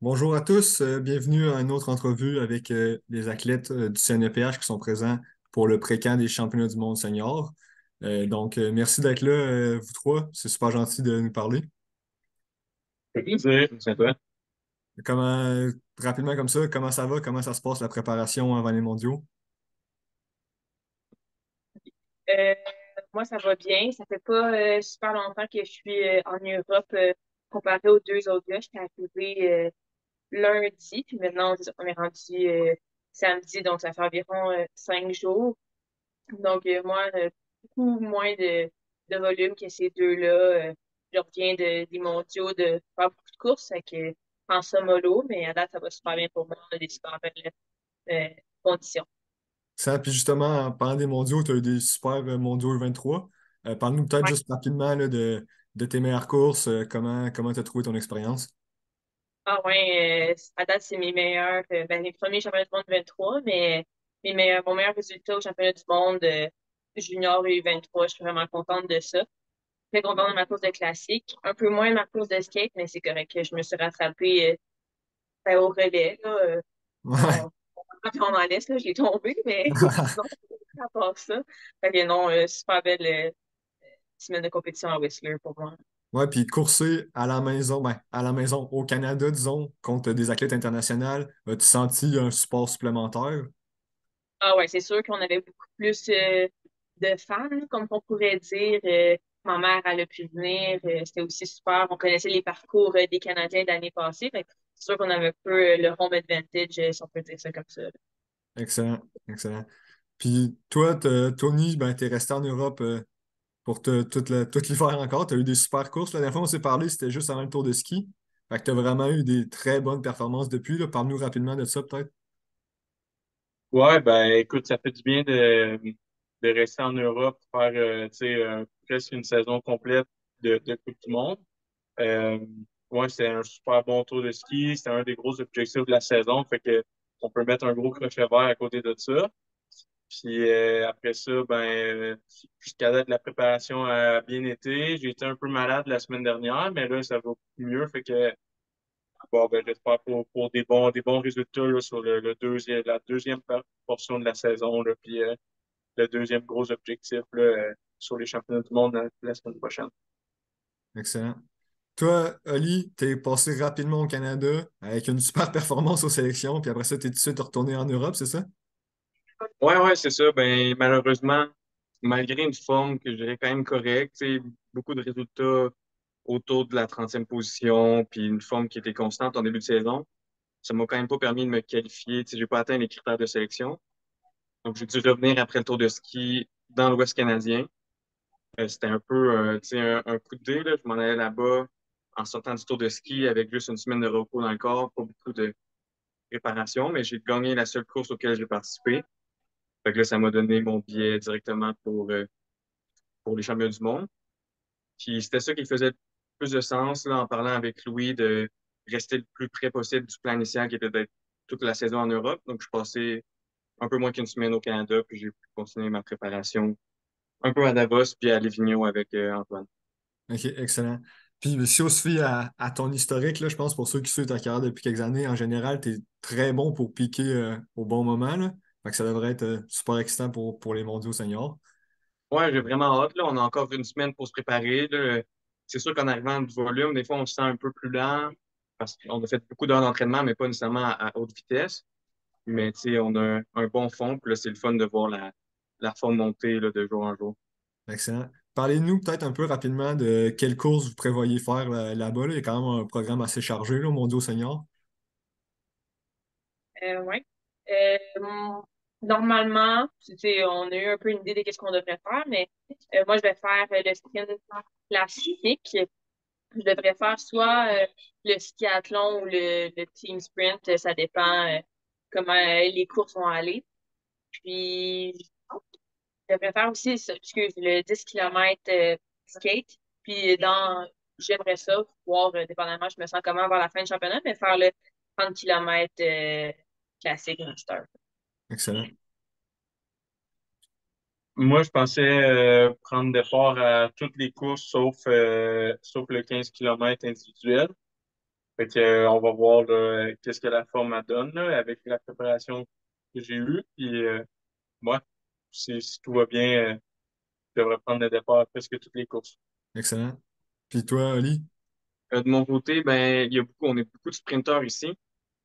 Bonjour à tous, bienvenue à une autre entrevue avec les athlètes du CNEPH qui sont présents pour le pré-camp des championnats du monde senior. Merci d'être là, vous trois. C'est super gentil de nous parler. Ça fait plaisir, c'est toi. Comment, rapidement comme ça, comment ça va? Comment ça se passe la préparation avant les mondiaux? Euh, Moi, ça va bien. Ça fait pas super longtemps que je suis en Europe comparé aux deux autres gars. J'étais arrivée lundi, puis maintenant, on est rendu samedi, donc ça fait environ 5 jours. Donc, moi, beaucoup moins de volume que ces deux-là. Je reviens des mondiaux de faire beaucoup de courses, fait que en ça mollo, mais à date, ça va super bien pour moi. On a des super belles euh, conditions. Ça, puis justement, pendant des mondiaux, tu as eu des super mondiaux U23. Parle-nous peut-être juste rapidement là, de tes meilleures courses, comment tu as trouvé ton expérience? Ah ouais, à date, c'est mes meilleurs, ben, mes premiers championnats du monde 23, mais mon meilleur résultat au championnat du monde junior U23, je suis vraiment contente de ça. Très contente de ma course de classique. Un peu moins de ma course de skate, mais c'est correct. Je me suis rattrapée ben, au relais. Là, Ouais. on en laisse, là, j'ai tombé, mais sinon, à part ça. Fait que non, super belle semaine de compétition à Whistler pour moi. Ouais, puis courser à la maison, à la maison au Canada, disons, contre des athlètes internationaux, as-tu senti un support supplémentaire? Ah ouais, c'est sûr qu'on avait beaucoup plus de fans, comme on pourrait dire. Ma mère, elle a pu venir. C'était aussi super. On connaissait les parcours des Canadiens d'année passée. Fait que c'est sûr qu'on avait un peu le home advantage, si on peut dire ça comme ça. Excellent, excellent. Puis toi, Tony, ben, t'es resté en Europe pour tout l'hiver encore. Tu as eu des super courses. La dernière fois, on s'est parlé, c'était juste avant le tour de ski. Fait que tu as vraiment eu des très bonnes performances depuis, là. Parle-nous rapidement de ça, peut-être. Ouais, ben écoute, ça fait du bien de rester en Europe, faire tu sais, presque une saison complète de Coupe du Monde. Euh, ouais, c'était un super bon tour de ski. C'était un des gros objectifs de la saison. Fait que on peut mettre un gros crochet vert à côté de ça. Puis après ça, jusqu'à date, la préparation a bien été. J'ai été un peu malade la semaine dernière, mais là, ça va beaucoup mieux. Fait que bon, ben, j'espère pour des bons résultats là, sur la deuxième portion de la saison, là, puis le deuxième gros objectif là, sur les championnats du monde la semaine prochaine. Excellent. Toi, Oli, t'es passé rapidement au Canada avec une super performance aux sélections, puis après ça, t'es tout de suite retourné en Europe, c'est ça? Ouais, c'est ça. Ben, malheureusement, malgré une forme que je dirais quand même correcte, tu sais, beaucoup de résultats autour de la 30e position, puis une forme qui était constante en début de saison, ça m'a quand même pas permis de me qualifier. Tu sais, j'ai pas atteint les critères de sélection. Donc, j'ai dû revenir après le tour de ski dans l'Ouest canadien. C'était un peu tu sais, un coup de dé, là. Je m'en allais là-bas en sortant du tour de ski avec juste une semaine de repos dans le corps, pas beaucoup de préparation, mais j'ai gagné la seule course auquel j'ai participé. Fait que là, ça m'a donné mon billet directement pour les championnats du monde. Puis c'était ça qui faisait le plus de sens, là, en parlant avec Louis, de rester le plus près possible du plan initial qui était d'être toute la saison en Europe. Donc, je passais un peu moins qu'une semaine au Canada, puis j'ai pu continuer ma préparation un peu à Davos, puis à Livigno avec Antoine. Ok, excellent. Puis si on se fie à ton historique, là, je pense pour ceux qui suivent ta carrière depuis quelques années, en général, tu es très bon pour piquer au bon moment, là. Fait que ça devrait être super excitant pour les mondiaux seniors. Ouais, j'ai vraiment hâte, là. On a encore une semaine pour se préparer, là. C'est sûr qu'en arrivant de volume, des fois, on se sent un peu plus lent parce qu'on a fait beaucoup d'heures d'entraînement, mais pas nécessairement à haute vitesse. Mais tu sais, on a un bon fond, puis là, c'est le fun de voir la forme monter là, de jour en jour. Excellent. Parlez-nous peut-être un peu rapidement de quelles courses vous prévoyez faire là-bas, là. Il y a quand même un programme assez chargé, là, au mondiaux seniors. Ouais. Normalement, tu sais, on a eu un peu une idée de qu'est-ce qu'on devrait faire, mais moi, je vais faire le sprint classique. Je devrais faire soit le skiathlon ou le team sprint, ça dépend comment les courses vont aller. Puis, je devrais faire aussi, excuse, le 10 km skate. Puis, j'aimerais ça, voir, dépendamment, je me sens comment vers la fin du championnat, mais faire le 30 km classique master. Excellent. Moi, je pensais prendre des parts à toutes les courses sauf le 15 km individuel. Fait que, on va voir là, qu'est-ce que la forme elle donne là, avec la préparation que j'ai eue. Puis moi, si tout va bien, je devrais prendre le départ à presque toutes les courses. Excellent. Puis toi, Oli? De mon côté, ben, on est beaucoup de sprinteurs ici.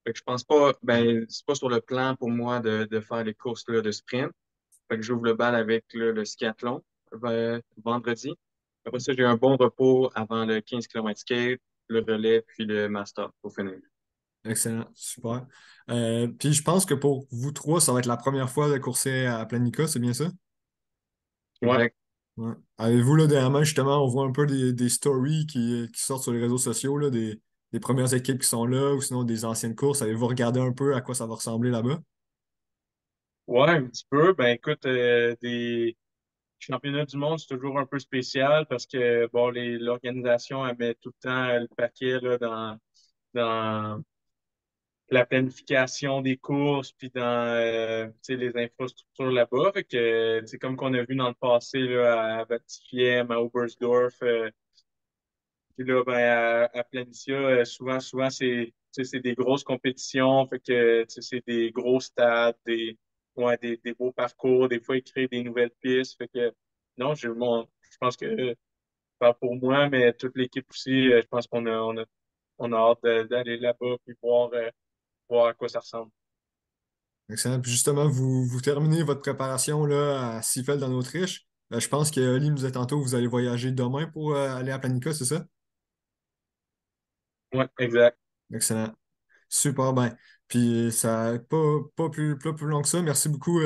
Fait que je pense pas, ben, c'est pas sur le plan pour moi de faire les courses là, de sprint. Fait que j'ouvre le bal avec là, le skiathlon vendredi. Après ça, j'ai un bon repos avant le 15 km skate, le relais, puis le master pour finir. Excellent, super. Puis je pense que pour vous trois, ça va être la première fois de courser à Planica, c'est bien ça? Ouais. Ouais. Avez-vous, là, dernièrement, justement, on voit un peu des stories qui sortent sur les réseaux sociaux, là, des premières équipes qui sont là, ou sinon des anciennes courses. Avez-vous regardé un peu à quoi ça va ressembler là-bas? Ouais, un petit peu. Ben écoute, des championnats du monde, c'est toujours un peu spécial parce que bon, l'organisation elle met tout le temps le paquet là, dans la planification des courses puis dans tu sais, les infrastructures là-bas. Fait que c'est comme qu'on a vu dans le passé là, à Baptistiem, à Oberstdorf. Puis là, ben, à Planitia, souvent, c'est, tu sais, c'est des grosses compétitions, fait que, tu sais, c'est des gros stades, ouais, des beaux parcours, des fois, ils créent des nouvelles pistes, fait que, non, je pense que, pas pour moi, mais toute l'équipe aussi, je pense on a hâte d'aller là-bas puis voir à quoi ça ressemble. Excellent. Puis justement, vous terminez votre préparation là, à Seefeld en Autriche. Je pense que Oli nous disait tantôt que vous allez voyager demain pour aller à Planica, c'est ça? Ouais, exact. Excellent. Super bien. Puis ça pas plus long que ça. Merci beaucoup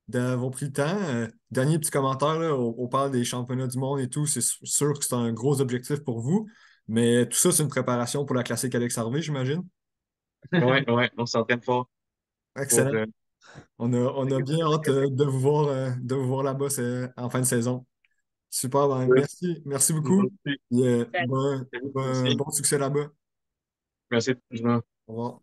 d'avoir pris le temps. Dernier petit commentaire, là, on parle des championnats du monde et tout. C'est sûr que c'est un gros objectif pour vous. Mais tout ça, c'est une préparation pour la classique Alex Harvey, j'imagine. Ouais, on s'entraîne fort pour, Excellent. On a bien hâte de vous voir là-bas en fin de saison. Super, ben, merci. Merci beaucoup. Merci. Et, Salut. bon succès là-bas. Merci. Au revoir.